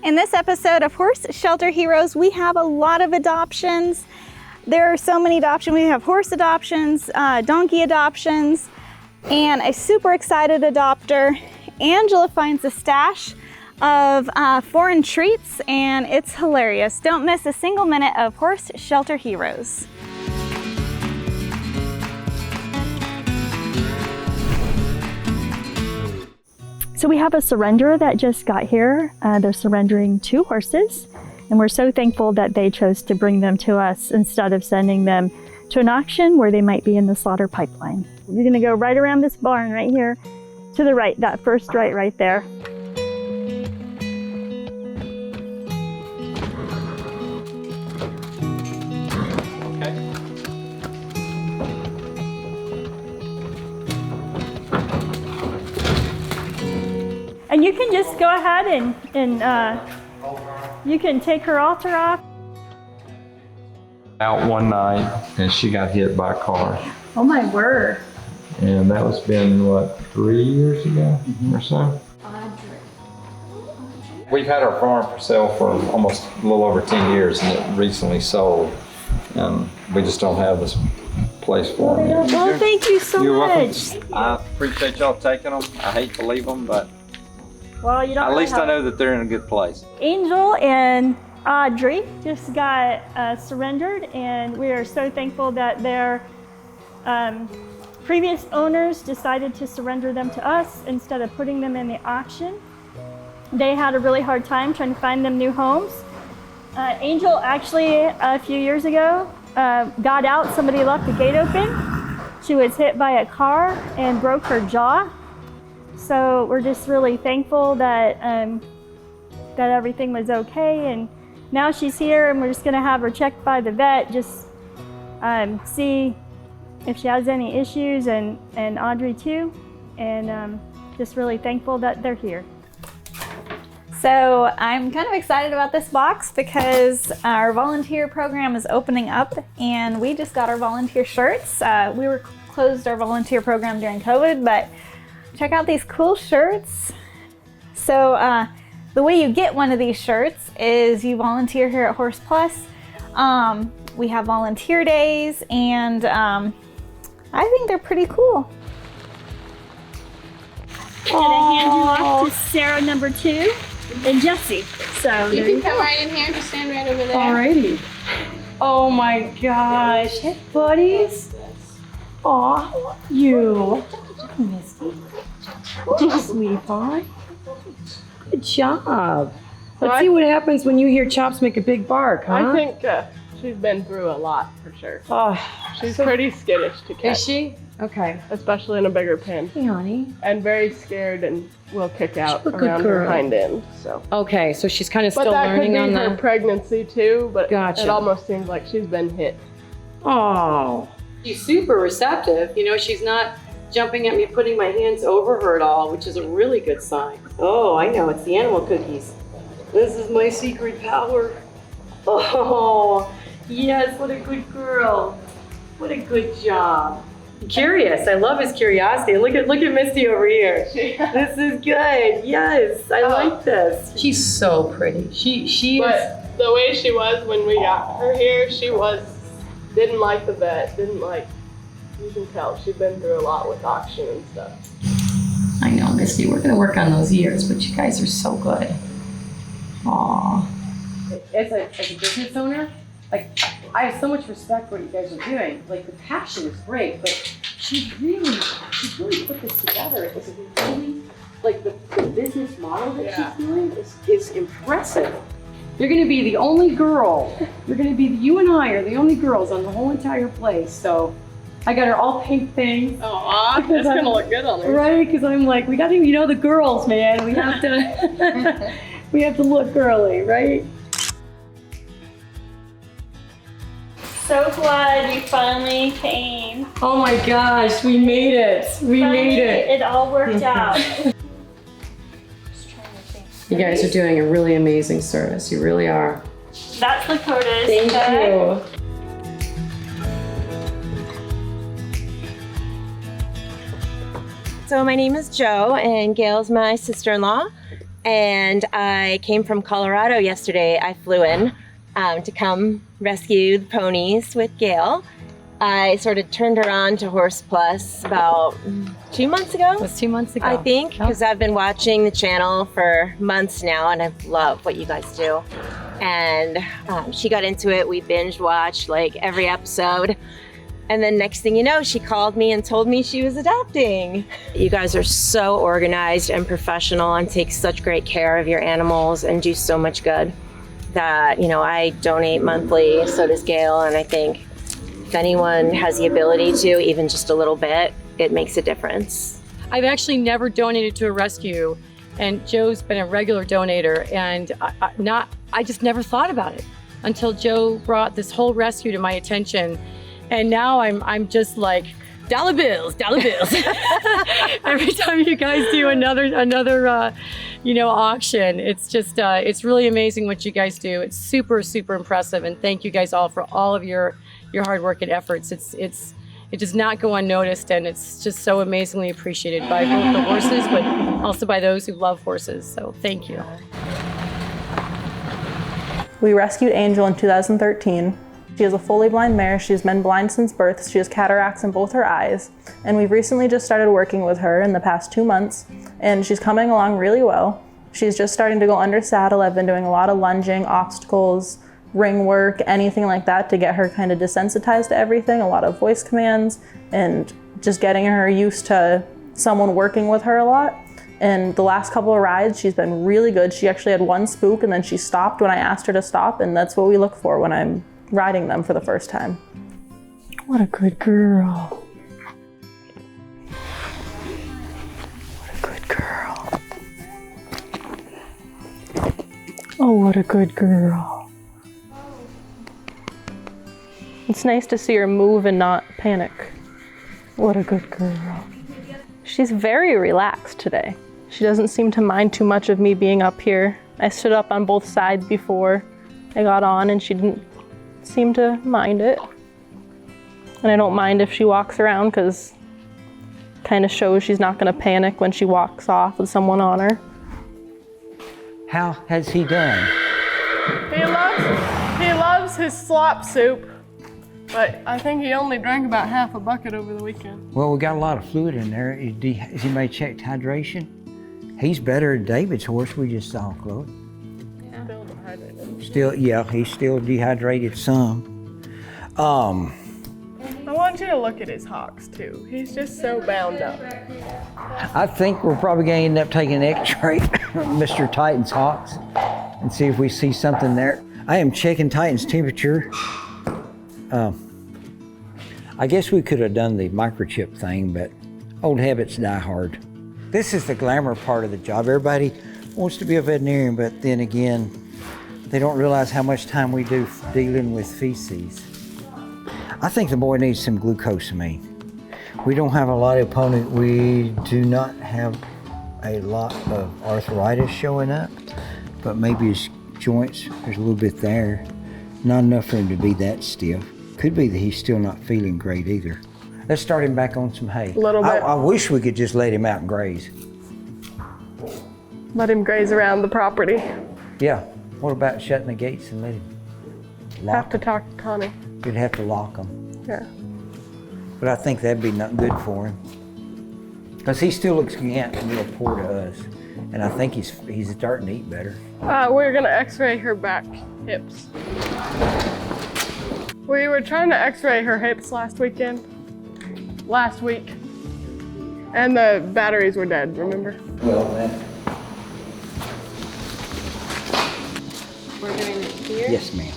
In this episode of Horse Shelter Heroes, we have a lot of adoptions. There are so many adoptions. We have horse adoptions, donkey adoptions, and a super excited adopter. Angela finds a stash of foreign treats, and it's hilarious. Don't miss a single minute of Horse Shelter Heroes. So we have a surrenderer that just got here. They're surrendering 2 horses, and we're so thankful that they chose to bring them to us instead of sending them to an auction where they might be in the slaughter pipeline. You're gonna go right around this barn right here to the right, that first right there. And you can just go ahead and you can take her halter off. Out one night and she got hit by a car. Oh my word. And that was been, what, 3 years ago or so? We've had our farm for sale for almost a little over 10 years and it recently sold. And we just don't have this place for them yet. Well, thank you so You're much. welcome. I appreciate y'all taking them. I hate to leave them, but Well, you don't at really least I know that they're in a good place. Angel and Audrey just got surrendered, and we are so thankful that their previous owners decided to surrender them to us instead of putting them in the auction. They had a really hard time trying to find them new homes. Angel actually a few years ago got out. Somebody left the gate open. She was hit by a car and broke her jaw. So we're just really thankful that that everything was okay, and now she's here, and we're just gonna have her checked by the vet, just see if she has any issues, and Audrey too, and just really thankful that they're here. So I'm kind of excited about this box because our volunteer program is opening up, and we just got our volunteer shirts. We were closed our volunteer program during COVID, but check out these cool shirts. So the way you get one of these shirts is you volunteer here at Horse Plus. We have volunteer days, and I think they're pretty cool. I'm gonna hand you off to Sarah number 2 and Jesse. So You can come right in here, just stand right over there. Alrighty. Oh my gosh. Hey, buddies. Aw, I love you. Misty. Oh, sweetheart. Good job. Let's see what happens when you hear Chops make a big bark, huh? I think she's been through a lot for sure. Oh, She's pretty skittish to catch. is she? Okay. Especially in a bigger pen. Hey, honey. And very scared and will kick out She's a good around her girl. hind end. So. Okay, so she's kind of But still that could learning be on her the. pregnancy too, but Gotcha. it almost seems like she's been hit. Oh. She's super receptive. You know, she's not jumping at me, putting my hands over her at all, which is a really good sign. Oh, I know, it's the animal cookies. This is my secret power. Oh, yes, what a good girl. What a good job. Curious, I love his curiosity. Look at Misty over here. This is good, yes, I like this. She's so pretty. She is. But the way she was when we got her here, didn't like the vet, you can tell she'd been through a lot with auction and stuff. I know, Misty, we're gonna work on those years, but you guys are so good. Aww. As a business owner, like, I have so much respect for what you guys are doing. Like, the passion is great, but she really put this together. It's really, like, the business model that she's doing is impressive. You're gonna be the only girl. You and I are the only girls on the whole entire place, so I got her all pink things. Aw, that's gonna look good on her. Right, because I'm like, we gotta, the girls, man. We have to, we have to look girly, right? So glad you finally came. Oh my gosh, we made it. We made it. It all worked out. You guys are doing a really amazing service. You really are. That's Lakota's. Thank you. So my name is Jo, and Gail's my sister-in-law. and I came from Colorado yesterday. I flew in to come rescue the ponies with Gail. I sort of turned her on to Horse Plus about 2 months ago. It was 2 months ago. I think, because I've been watching the channel for months now, and I love what you guys do. And she got into it. We binge watched like every episode. And then next thing you know, she called me and told me she was adopting. You guys are so organized and professional and take such great care of your animals and do so much good that, you know, I donate monthly, so does Gail. And I think if anyone has the ability to, even just a little bit, it makes a difference. I've actually never donated to a rescue, and Joe's been a regular donator, and I just never thought about it until Joe brought this whole rescue to my attention. And now I'm just like, dollar bills. Every time you guys do another auction, it's just, it's really amazing what you guys do. It's super, super impressive. And thank you guys all for all of your hard work and efforts. It does not go unnoticed, and it's just so amazingly appreciated by both the horses, but also by those who love horses. So thank you. We rescued Angel in 2013. She is a fully blind mare. She's been blind since birth. She has cataracts in both her eyes. And we've recently just started working with her in the past 2 months, and she's coming along really well. She's just starting to go under saddle. I've been doing a lot of lunging, obstacles, ring work, anything like that to get her kind of desensitized to everything, a lot of voice commands, and just getting her used to someone working with her a lot. And the last couple of rides, she's been really good. She actually had one spook, and then she stopped when I asked her to stop, and that's what we look for when I'm riding them for the first time. What a good girl. What a good girl. Oh, what a good girl. It's nice to see her move and not panic. What a good girl. She's very relaxed today. She doesn't seem to mind too much of me being up here. I stood up on both sides before I got on, and she didn't seem to mind it. And I don't mind if she walks around, because it kind of shows she's not going to panic when she walks off with someone on her. How has he done? He loves his slop soup, but I think he only drank about half a bucket over the weekend. Well, we got a lot of fluid in there. Has anybody checked hydration? He's better than David's horse we just saw, Chloe. Still dehydrated. Still, yeah, he's still dehydrated some. I want you to look at his hocks too. He's just so bound up. I think we're probably gonna end up taking an x-ray of Mr. Titan's hocks and see if we see something there. I am checking Titan's temperature. I guess we could have done the microchip thing, but old habits die hard. This is the glamour part of the job. Everybody wants to be a veterinarian, but then again, they don't realize how much time we do dealing with feces. I think the boy needs some glucosamine. We don't have a lot of opponent. We do not have a lot of arthritis showing up, but maybe his joints, there's a little bit there. Not enough for him to be that stiff. Could be that he's still not feeling great either. Let's start him back on some hay. A little bit. I wish we could just let him out and graze. Let him graze around the property. Yeah. What about shutting the gates and let him lock Have to talk to Connie. You'd have to lock them. Yeah. But I think that'd be not good for him. Because he still looks gant and real poor to us. And I think he's starting to eat better. We're gonna x-ray her back hips. We were trying to x-ray her hips last week. And the batteries were dead, remember? Well, then. We're getting it here. Yes, ma'am.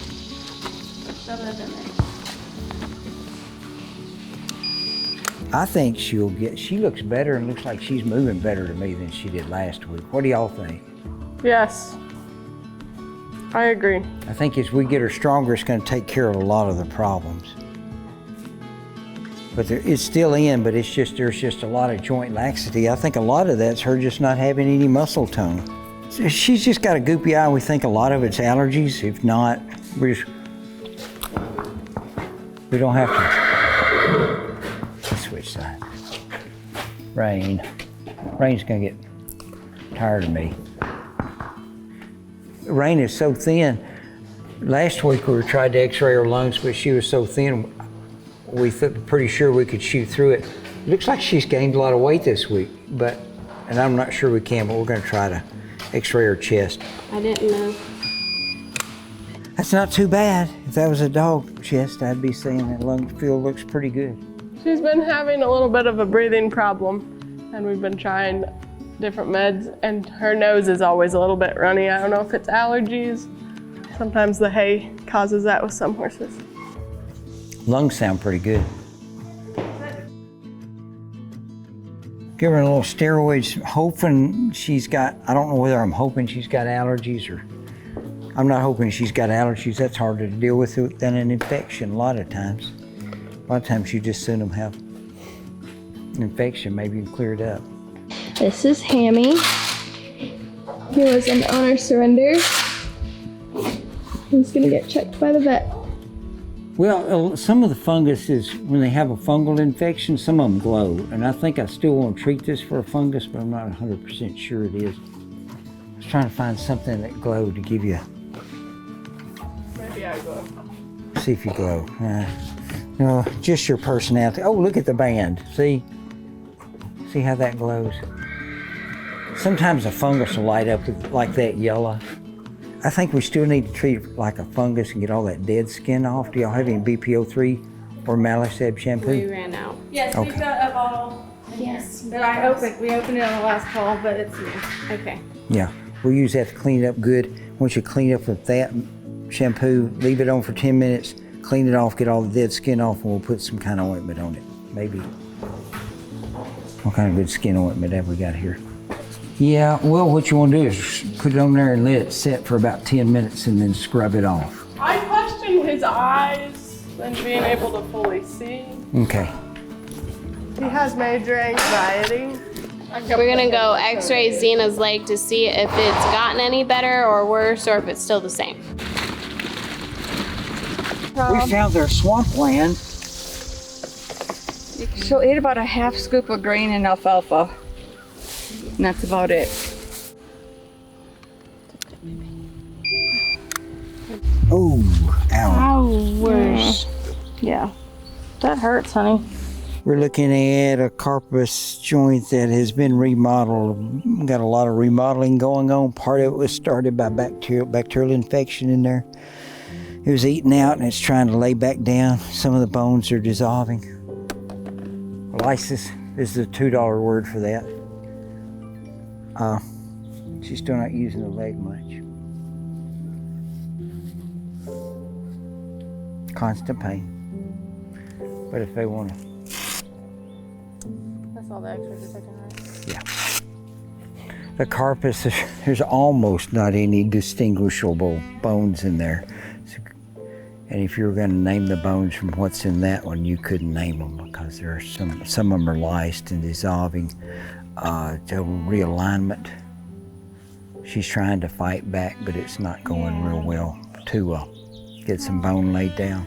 I think she looks better and looks like she's moving better to me than she did last week. What do y'all think? Yes. I agree. I think as we get her stronger, it's going to take care of a lot of the problems. But it's still in, but there's just a lot of joint laxity. I think a lot of that's her just not having any muscle tone. So she's just got a goopy eye. We think a lot of it's allergies. If not, we don't have to. Let's switch sides. Rain's going to get tired of me. Rain is so thin. Last week we tried to x-ray her lungs, but she was so thin, we pretty sure we could shoot through it. Looks like she's gained a lot of weight this week, and I'm not sure we can, but we're gonna try to x-ray her chest. I didn't know. That's not too bad. If that was a dog chest, I'd be saying that lung field looks pretty good. She's been having a little bit of a breathing problem, and we've been trying different meds, and her nose is always a little bit runny. I don't know if it's allergies. Sometimes the hay causes that with some horses. Lungs sound pretty good. Give her a little steroids, hoping she's got, I don't know whether I'm hoping she's got allergies or, I'm not hoping she's got allergies. That's harder to deal with than an infection a lot of times. A lot of times you just soon them have an infection, maybe you can clear it up. This is Hammy. He was an owner surrender. He's gonna get checked by the vet. Well, some of the fungus is, when they have a fungal infection, some of them glow. And I think I still want to treat this for a fungus, but I'm not 100% sure it is. I was trying to find something that glowed to give you. Maybe I glow. See if you glow. No, just your personality. Oh, look at the band. See? See how that glows? Sometimes a fungus will light up like that yellow. I think we still need to treat it like a fungus and get all that dead skin off. Do y'all have any BPO3 or Maliseb shampoo? We ran out. Yes, Okay. we've got a bottle. Yes. That we opened it on the last call, but it's new. Okay. Yeah, we'll use that to clean it up good. Once you clean up with that shampoo, leave it on for 10 minutes, clean it off, get all the dead skin off, and we'll put some kind of ointment on it. Maybe. What kind of good skin ointment have we got here? Yeah, well, what you want to do is put it on there and let it set for about 10 minutes and then scrub it off. I questioned his eyes and being able to fully see. Okay. He has major anxiety. We're gonna go x-ray Xena's leg to see if it's gotten any better or worse or if it's still the same. We found their swampland. She'll eat about a half scoop of grain and alfalfa. And that's about it. Oh, ow. Ouch. Yeah. That hurts, honey. We're looking at a carpus joint that has been remodeled. Got a lot of remodeling going on. Part of it was started by bacterial infection in there. It was eaten out and it's trying to lay back down. Some of the bones are dissolving. Lysis is the $2 word for that. She's still not using the leg much. Constant pain. But if they want to. That's all the x-rays are taking, right? Yeah. The carpus, there's almost not any distinguishable bones in there. And if you were going to name the bones from what's in that one, you couldn't name them because there are some of them are lysed and dissolving. To realignment, she's trying to fight back, but it's not going real well to get some bone laid down.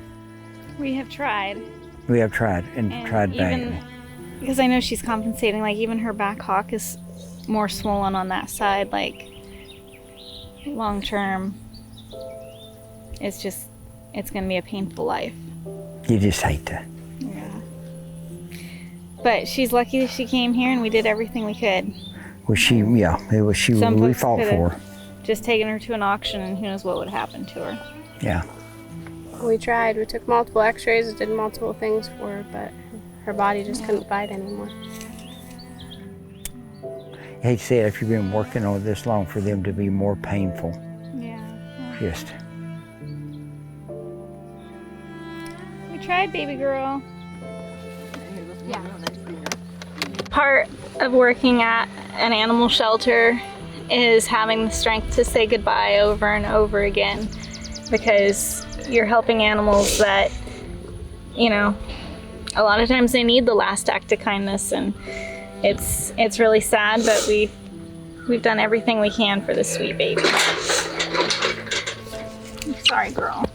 We have tried. We have tried and tried back. Because I know she's compensating, like even her back hock is more swollen on that side, like long term, it's gonna be a painful life. You just hate to. Yeah. But she's lucky that she came here and we did everything we could. Well, we fought for her. Just taken her to an auction and who knows what would happen to her. Yeah. We tried. We took multiple x-rays, did multiple things for her, but her body just couldn't fight anymore. I hate to say it, if you've been working on it this long, for them to be more painful. Yeah. Just. We tried, baby girl. Yeah. Part of working at an animal shelter is having the strength to say goodbye over and over again, because you're helping animals that, you know, a lot of times they need the last act of kindness, and it's really sad, but we've done everything we can for this sweet baby. Sorry, girl.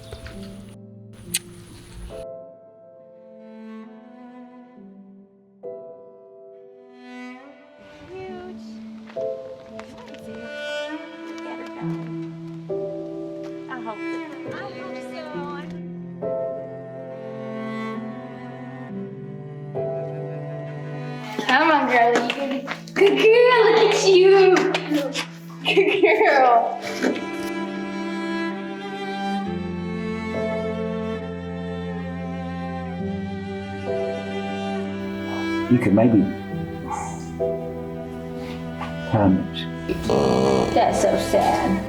hope Come on, girl. Good girl. Look at you. Good girl. You could maybe comments. That's so sad.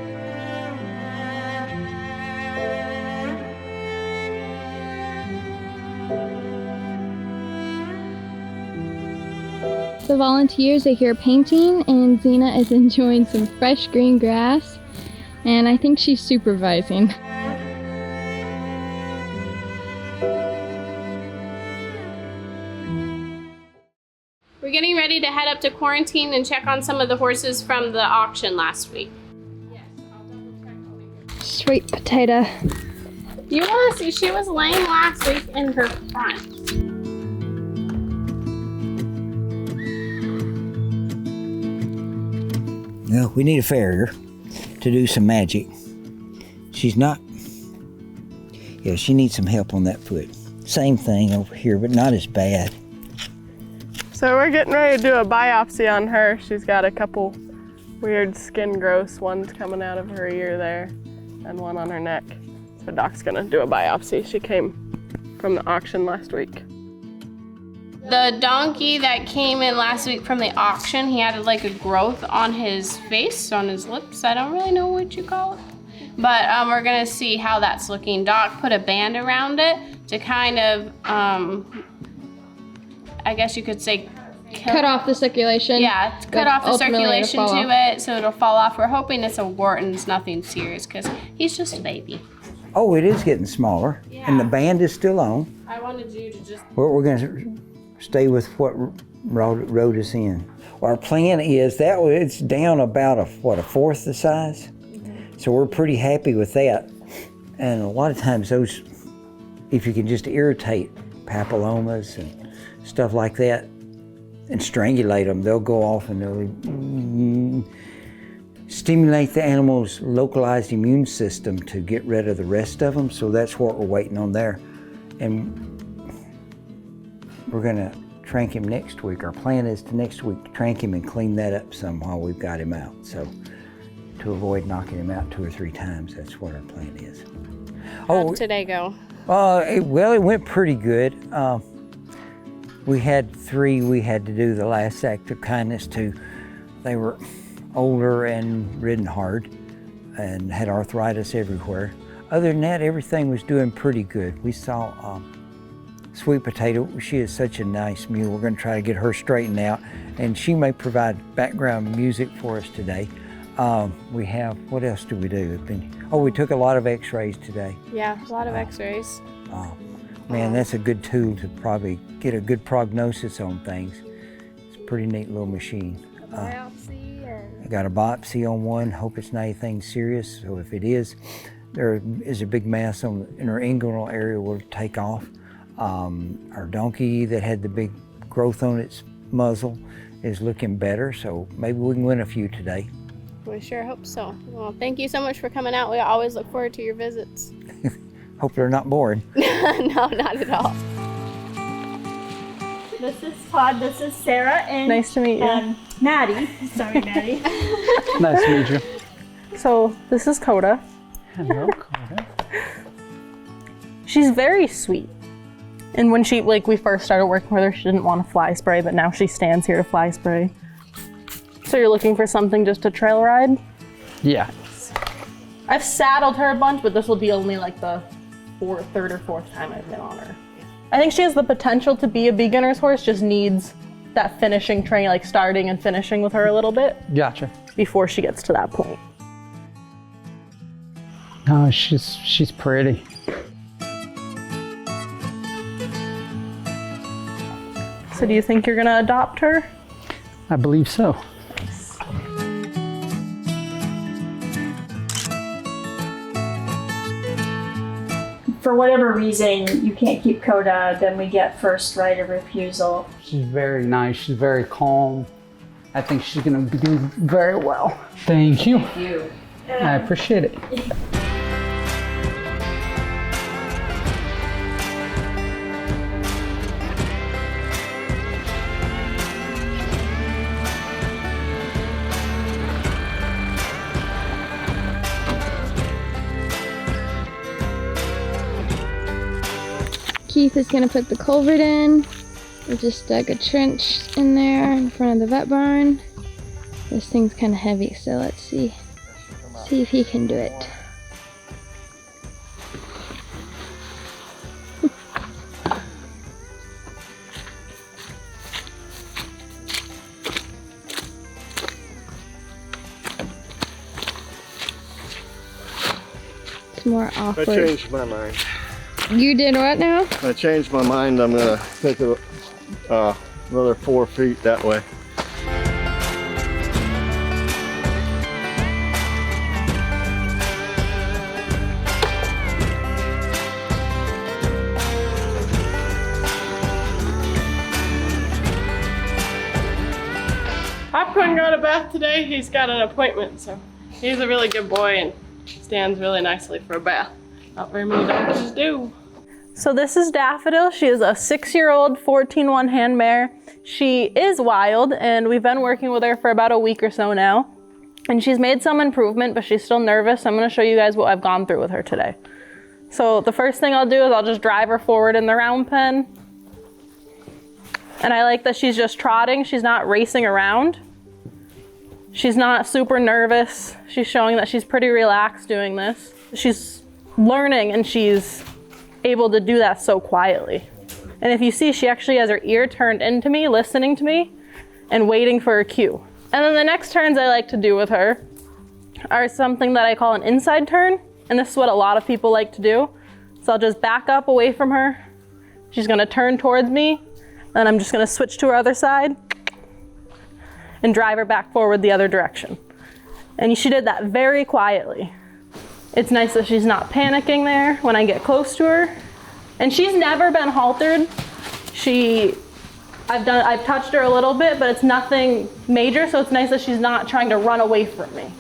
The volunteers are here painting, and Zena is enjoying some fresh green grass, and I think she's supervising. We're getting ready to head up to quarantine and check on some of the horses from the auction last week. Sweet potato. You want to see, she was laying last week in her front. Well, we need a farrier to do some magic. She's not, yeah, she needs some help on that foot. Same thing over here, but not as bad. So we're getting ready to do a biopsy on her. She's got a couple weird skin growths. One's coming out of her ear there and one on her neck. So Doc's gonna do a biopsy. She came from the auction last week. The donkey that came in last week from the auction, he had like a growth on his face, on his lips. I don't really know what you call it. But we're gonna see how that's looking. Doc put a band around it to kind of, I guess you could say, Cut off the circulation. Yeah, cut off the circulation to it so it'll fall off. We're hoping it's a wart and it's nothing serious because he's just a baby. Oh, it is getting smaller, and the band is still on. I wanted you to just... We're gonna stay with what rode us in. Our plan is that it's down about a fourth the size. So we're pretty happy with that. And a lot of times those, if you can just irritate papillomas and stuff like that and strangulate them, they'll go off and they'll stimulate the animal's localized immune system to get rid of the rest of them. So that's what we're waiting on there. And we're gonna trank him next week. Our plan is to next week trank him and clean that up some while we've got him out. So to avoid knocking him out 2 or 3 times, that's what our plan is. How'd today go? It went pretty good. We had 3 we had to do the last act of kindness to. They were older and ridden hard and had arthritis everywhere. Other than that, everything was doing pretty good. We saw Sweet Potato. She is such a nice mule. We're going to try to get her straightened out, and she may provide background music for us today. We have, what else do we do? We took a lot of x-rays today. Yeah, a lot of x-rays. Man, that's a good tool to probably get a good prognosis on things. It's a pretty neat little machine. I got a biopsy on one. Hope it's not anything serious. So if it is, there is a big mass in her inguinal area will take off. Our donkey that had the big growth on its muzzle is looking better. So maybe we can win a few today. We sure hope so. Well, thank you so much for coming out. We always look forward to your visits. Hope they're not boring. No, not at all. This is Todd, this is Sarah, and Nice to meet you. Maddie. Sorry, Maddie. Nice to meet you. So this is Koda. Hello, Koda. She's very sweet. And when we first started working with her, she didn't want to fly spray, but now she stands here to fly spray. So you're looking for something just to trail ride? Yeah. I've saddled her a bunch, but this will be only like the 3rd or 4th time I've been on her. I think she has the potential to be a beginner's horse, just needs that finishing training, like starting and finishing with her a little bit. Gotcha. Before she gets to that point. Oh, she's pretty. So do you think you're gonna adopt her? I believe so. For whatever reason you can't keep Koda, then we get first right of refusal. She's very nice. She's very calm. I think she's going to do very well. Thank you. you. I appreciate it. Keith is gonna put the culvert in. We just dug a trench in there in front of the vet barn. This thing's kind of heavy, so let's see if he can do it. It's more awkward. I changed my mind. You did what now? I changed my mind. I'm gonna take it another 4 feet that way. Popcorn got a bath today. He's got an appointment, so he's a really good boy and stands really nicely for a bath. Not very many dogs do. So this is Daffodil. She is a 6-year-old 14-1 hand mare. She is wild, and we've been working with her for about a week or so now. And she's made some improvement, but she's still nervous. I'm gonna show you guys what I've gone through with her today. So the first thing I'll do is I'll just drive her forward in the round pen. And I like that she's just trotting. She's not racing around. She's not super nervous. She's showing that she's pretty relaxed doing this. She's learning, and she's able to do that so quietly. And if you see, she actually has her ear turned into me, listening to me, and waiting for her cue. And then the next turns I like to do with her are something that I call an inside turn. And this is what a lot of people like to do. So I'll just back up away from her. She's gonna turn towards me. Then I'm just gonna switch to her other side and drive her back forward the other direction. And she did that very quietly. It's nice that she's not panicking there when I get close to her. And she's never been haltered. I've touched her a little bit, but it's nothing major, so it's nice that she's not trying to run away from me.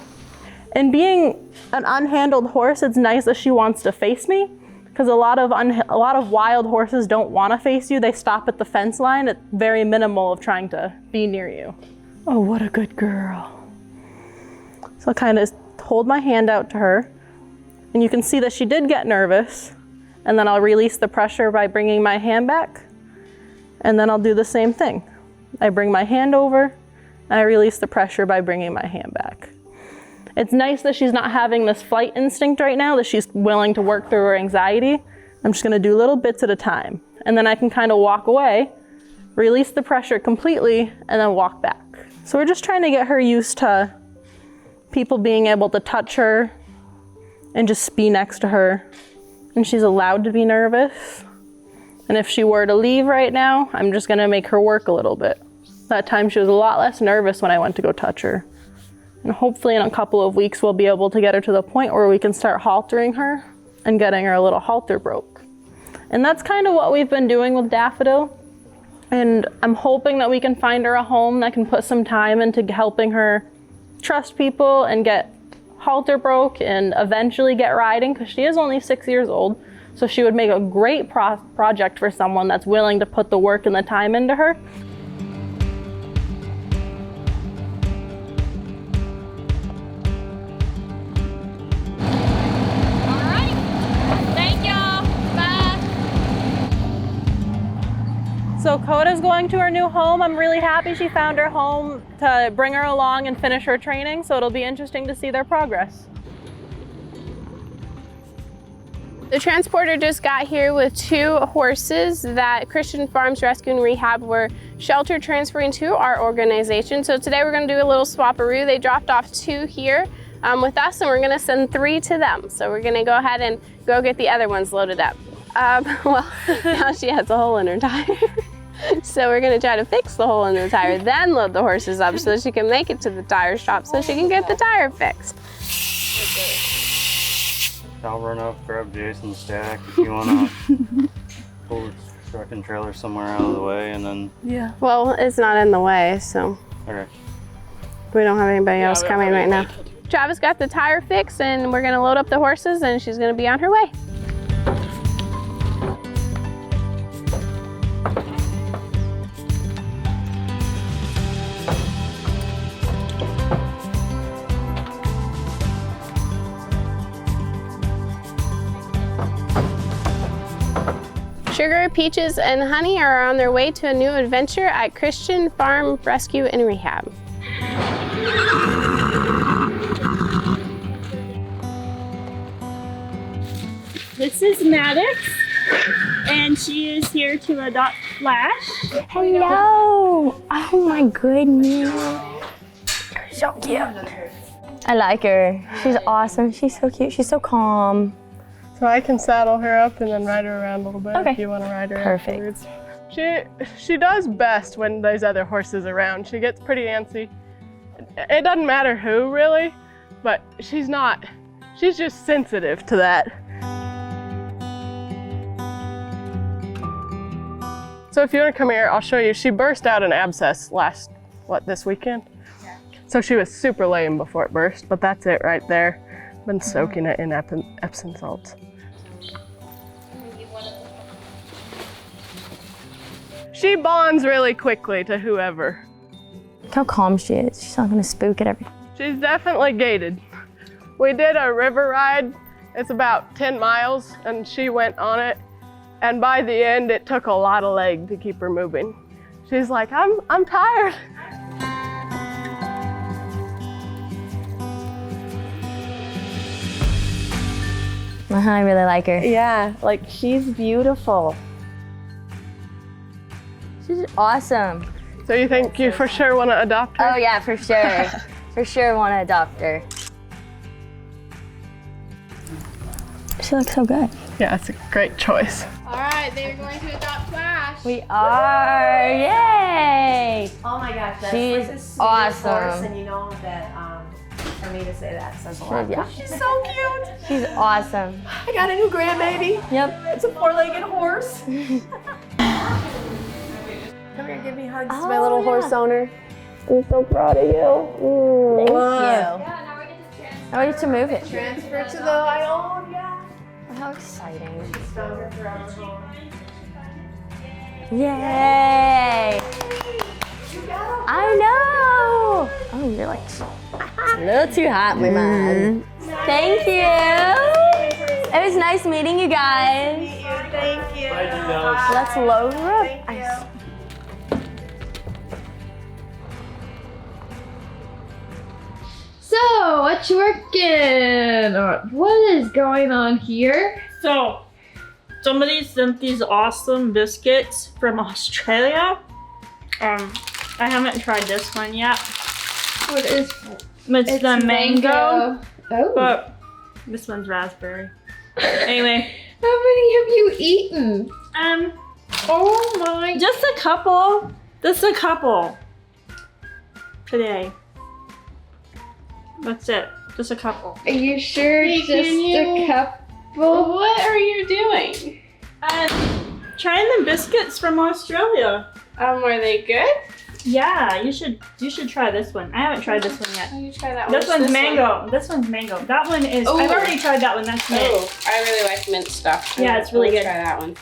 And being an unhandled horse, it's nice that she wants to face me, because a lot of wild horses don't want to face you. They stop at the fence line. It's very minimal of trying to be near you. Oh, what a good girl. So I'll kind of hold my hand out to her. And you can see that she did get nervous. And then I'll release the pressure by bringing my hand back. And then I'll do the same thing. I bring my hand over, and I release the pressure by bringing my hand back. It's nice that she's not having this flight instinct right now, that she's willing to work through her anxiety. I'm just gonna do little bits at a time. And then I can kind of walk away, release the pressure completely, and then walk back. So we're just trying to get her used to people being able to touch her and just be next to her. And she's allowed to be nervous. And if she were to leave right now, I'm just gonna make her work a little bit. That time she was a lot less nervous when I went to go touch her. And hopefully in a couple of weeks, we'll be able to get her to the point where we can start haltering her and getting her a little halter broke. And that's kind of what we've been doing with Daffodil. And I'm hoping that we can find her a home that can put some time into helping her trust people and get halter broke and eventually get riding, because she is only 6 years old. So she would make a great project for someone that's willing to put the work and the time into her. So Koda's going to her new home. I'm really happy she found her home to bring her along and finish her training, so it'll be interesting to see their progress. The transporter just got here with 2 horses that Christian Farms Rescue and Rehab were shelter transferring to our organization. So today we're gonna do a little swap-a-roo. They dropped off 2 here with us, and we're gonna send 3 to them. So we're gonna go ahead and go get the other ones loaded up. Well, now she has a hole in her tire. So we're gonna try to fix the hole in the tire, then load the horses up so that she can make it to the tire shop so she can get the tire fixed. I'll run up, grab Jason's stack if you wanna pull the truck and trailer somewhere out of the way, and then... Yeah. Well, it's not in the way, so... Okay. We don't have anybody else coming right now. Travis got the tire fixed, and we're gonna load up the horses, and she's gonna be on her way. Sugar, Peaches, and Honey are on their way to a new adventure at Christian Farm Rescue and Rehab. This is Maddox, and she is here to adopt Flash. Hello! Oh my goodness. So cute. I like her. She's awesome. She's so cute. She's so calm. So I can saddle her up and then ride her around a little bit Okay. if you want to ride her. Perfect. Afterwards. She does best when there's other horses around. She gets pretty antsy. It doesn't matter who really, but she's just sensitive to that. So if you want to come here, I'll show you. She burst out an abscess this weekend? Yeah. So she was super lame before it burst, but that's it right there. Been soaking it in Epsom salts. She bonds really quickly to whoever. Look how calm she is. She's not gonna spook at everything. She's definitely gated. We did a river ride. It's about 10 miles, and she went on it. And by the end, it took a lot of leg to keep her moving. She's like, I'm tired. I really like her. Yeah, like she's beautiful. She's awesome. So you think you for sure want to adopt her? Oh yeah, for sure. For sure want to adopt her. She looks so good. Yeah, it's a great choice. All right, they're going to adopt Flash. We are, yay! Oh my gosh, that's She's like the sweetest awesome. horse, and you know that for me to say that says a lot. Yeah. She's so cute. She's awesome. I got a new grandbaby. Yep. It's a 4-legged horse. Come here, give me hugs, my little horse owner. I'm so proud of you. Thank you. Yeah, now we get to transfer. Now we get to move it. Transfer to the I own, yeah. How exciting. Found her forever home. Yay! I know! Oh, you're like a little too hot, my man. Thank you! It was nice meeting you guys. Thank you. Let's load her up. So, what you working on? What is going on here? So, somebody sent these awesome biscuits from Australia. I haven't tried this one yet. What is It's the mango. Oh. But this one's raspberry. Anyway. How many have you eaten? Oh my. Just a couple. Just a couple. Today. That's it. Just a couple. Are you sure Hey, just a couple? What are you doing? Trying the biscuits from Australia. Were they good? Yeah, you should try this one. I haven't tried this one yet. Oh, you try that one. This one's mango. This one's mango. That one is. Ooh. I've already tried that one. That's mint. Oh, I really like mint stuff. Yeah, it's really good. Try that one.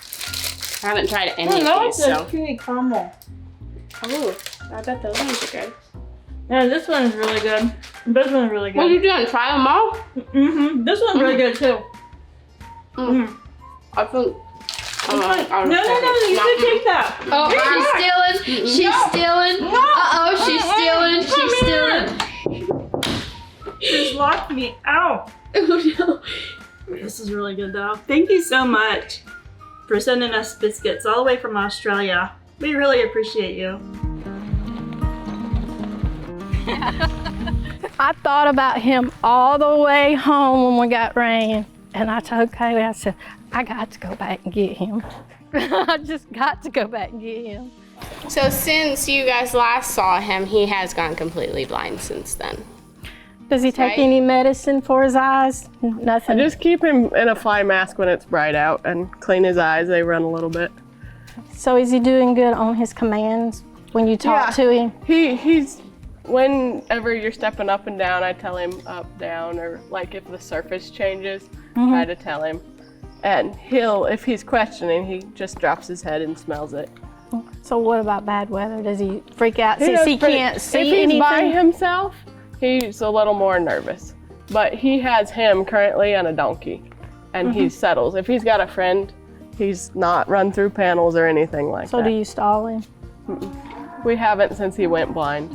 I haven't tried any Oh, that of these, one's so. a chewy caramel. Oh, I bet those ones are good. Yeah, this one's really good. This one's really good. What are you doing? Try them all? Mm-hmm. This one's really good too. Mm. I think. No, you should take that. Oh, she's stealing. She's stealing. Uh-oh, she's stealing. She's locked me out. Oh no. This is really good though. Thank you so much for sending us biscuits all the way from Australia. We really appreciate you. I thought about him all the way home when we got rain. And I told Kaylee, I said, I got to go back and get him. I just got to go back and get him. So since you guys last saw him, he has gone completely blind since then. Does he take any medicine for his eyes? Nothing. I just keep him in a fly mask when it's bright out and clean his eyes. They run a little bit. So is he doing good on his commands when you talk to him? He's, whenever you're stepping up and down, I tell him up, down, or like if the surface changes, try to tell him. And if he's questioning, he just drops his head and smells it. So what about bad weather? Does he freak out since he can't see anything? If he's by anything? himself, he's a little more nervous. But he has him currently on a donkey, and he settles. If he's got a friend, He's not run through panels or anything like that. So do you stall him? We haven't since he went blind.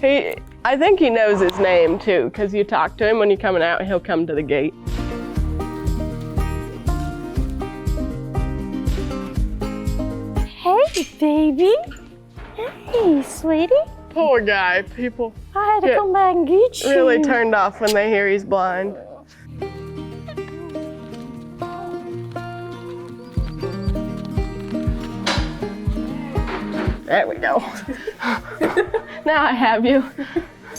I think he knows his name too, because you talk to him when you're coming out, he'll come to the gate. Hey, baby. Hey, sweetie. Poor guy. People I had to come back and get you. really turned off when they hear he's blind. There we go. Now I have you.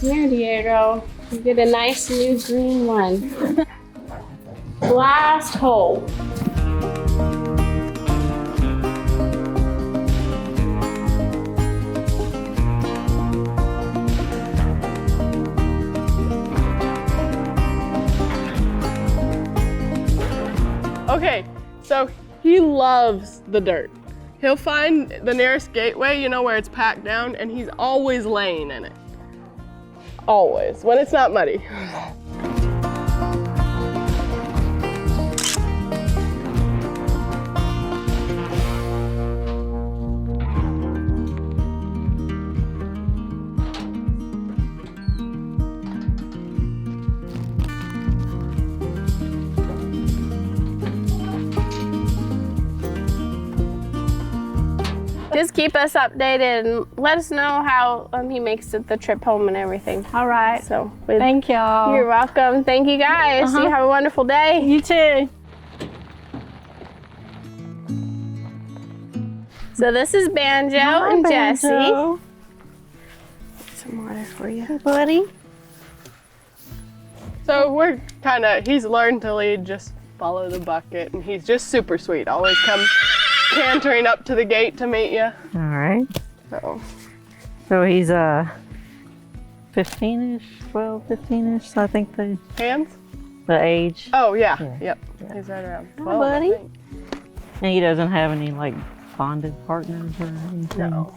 Here, Diego. You get a nice new green one. Last hole. Okay, so he loves the dirt. He'll find the nearest gateway, you know, where it's packed down, and he's always laying in it. Always, when it's not muddy. Just keep us updated and let us know how he makes it the trip home and everything. All right. So thank y'all. You're welcome. Thank you guys. You have a wonderful day. You too. So this is Banjo and Jesse. Some water for you. Hey, buddy. So we're he's learned to lead, just follow the bucket, and he's just super sweet. Always come cantering up to the gate to meet you. All right. So he's 15-ish, 12, 15-ish, I think the age. Oh yeah. Yep. He's right around 12. Hi, buddy. I think. And he doesn't have any like bonded partners or anything? No.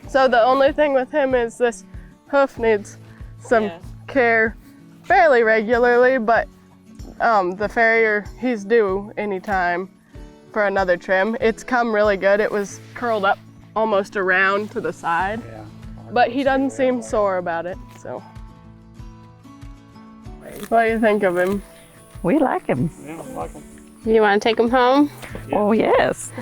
So the only thing with him is this hoof needs some care fairly regularly, but the farrier, he's due anytime for another trim. It's come really good. It was curled up almost around to the side, but he doesn't seem sore about it, so. What do you think of him? We like him. Yeah, I like him. You want to take him home? Yeah. Oh, yes.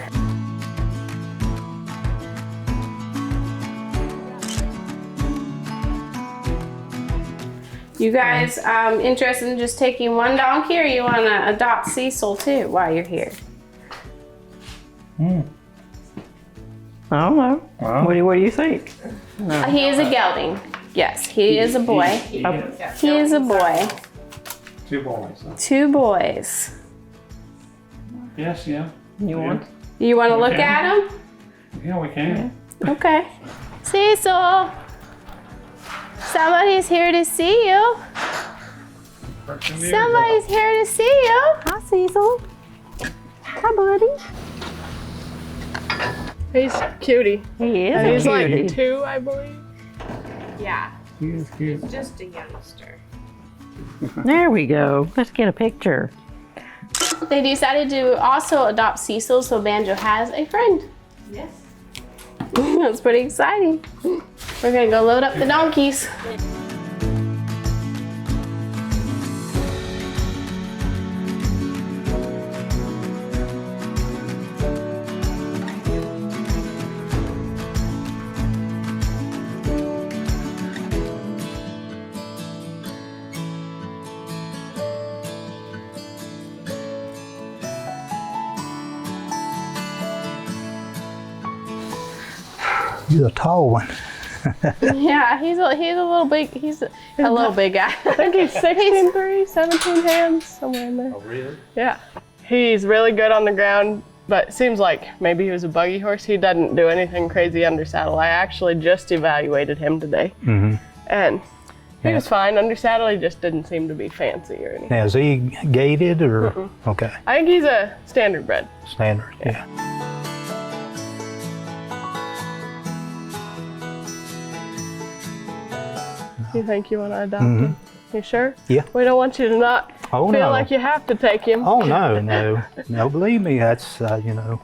You guys interested in just taking one donkey, or you want to adopt Cecil too while you're here? I don't know. What do you think? No. He is a gelding. Yes, he is a boy. He is a boy. 2 boys. 2 boys. Yes, yeah. You want? You want to look at him? Yeah, we can. Okay. Cecil, somebody's here to see you. Somebody's here to see you. Hi, Cecil. Hi, buddy. He's cutie. He is and a he's cutie. like 2, I believe. Yeah. He is cute. He's just a youngster. There we go. Let's get a picture. They decided to also adopt Cecil, so Banjo has a friend. Yes. That's pretty exciting. We're gonna go load up the donkeys. He's a tall one. Yeah, he's a little big. He's a little big guy. I think he's 16'3", 17 hands, somewhere in there. Oh, really? Yeah. He's really good on the ground, but it seems like maybe he was a buggy horse. He doesn't do anything crazy under saddle. I actually just evaluated him today. And he was fine. Under saddle, he just didn't seem to be fancy or anything. Now, is he gated or? Okay. I think he's a standard bred. Standard, yeah. You think you want to adopt him? You sure? Yeah. We don't want you to not Oh, Feel no. like you have to take him. Oh, no. Believe me, that's, you know,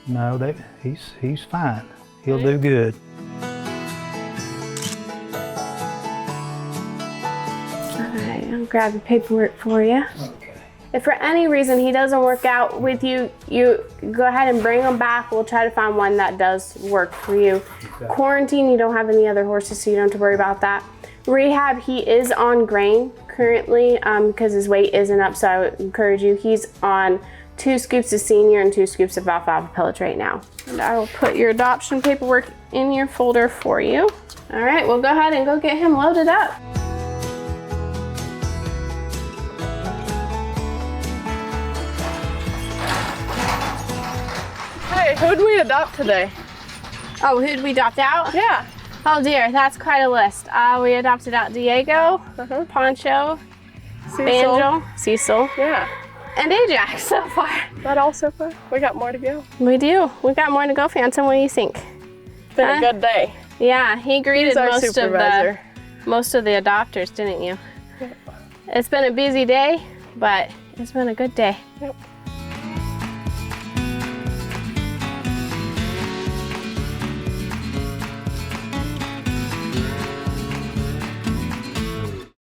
no, he's fine. He'll do good. Alright, I'll grab the paperwork for you. If for any reason he doesn't work out with you, you go ahead and bring him back. We'll try to find one that does work for you. Okay. Quarantine, you don't have any other horses, so you don't have to worry about that. Rehab, he is on grain currently because his weight isn't up, so I would encourage you. He's on 2 scoops of senior and 2 scoops of alfalfa pellets right now. And I will put your adoption paperwork in your folder for you. All right, we'll go ahead and go get him loaded up. Hey, who'd we adopt today? Oh, who'd we adopt out? Yeah. Oh dear, that's quite a list. We adopted out Diego, Poncho, Cecil. Banjo, Cecil, Yeah. and Ajax so far. That all so far? We got more to go. We do. We got more to go, Phantom. What do you think? It's been a good day. Yeah, he greeted He's our most supervisor. of the adopters, didn't you? It's been a busy day, but it's been a good day. Yep.